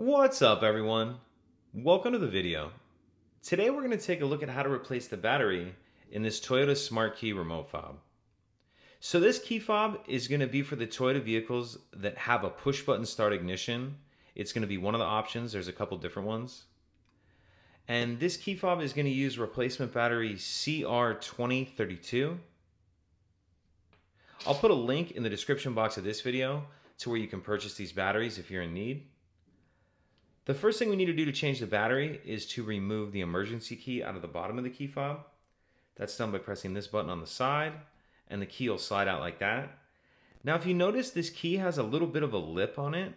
What's up, everyone? Welcome to the video. Today we're going to take a look at how to replace the battery in this Toyota Smart Key remote fob. So this key fob is going to be for the Toyota vehicles that have a push button start ignition. It's going to be one of the options. There's a couple different ones. And this key fob is going to use replacement battery CR2032. I'll put a link in the description box of this video to where you can purchase these batteries if you're in need. The first thing we need to do to change the battery is to remove the emergency key out of the bottom of the key fob. That's done by pressing this button on the side, and the key will slide out like that. Now if you notice, this key has a little bit of a lip on it,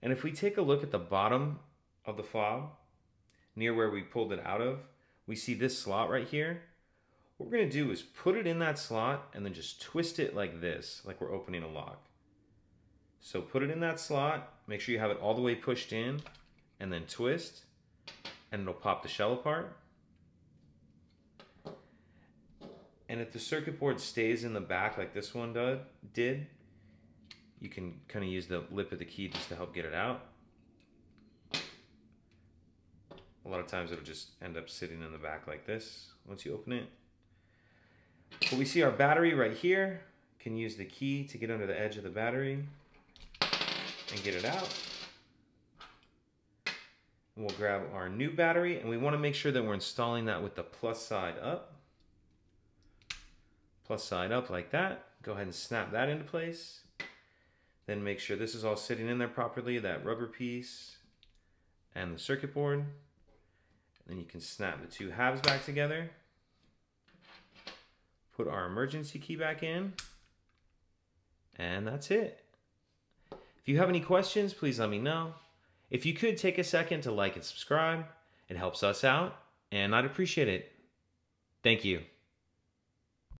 and if we take a look at the bottom of the fob, near where we pulled it out of, we see this slot right here. What we're going to do is put it in that slot and then just twist it like this, like we're opening a lock. So put it in that slot, make sure you have it all the way pushed in, and then twist, and it'll pop the shell apart. And if the circuit board stays in the back like this one did, you can kind of use the lip of the key just to help get it out. A lot of times it'll just end up sitting in the back like this once you open it. But we see our battery right here. Can use the key to get under the edge of the battery and get it out. And we'll grab our new battery, and we want to make sure that we're installing that with the plus side up. Plus side up like that. Go ahead and snap that into place. Then make sure this is all sitting in there properly, that rubber piece and the circuit board. And then you can snap the two halves back together. Put our emergency key back in. And that's it. If you have any questions, please let me know. If you could take a second to like and subscribe, it helps us out, and I'd appreciate it. Thank you.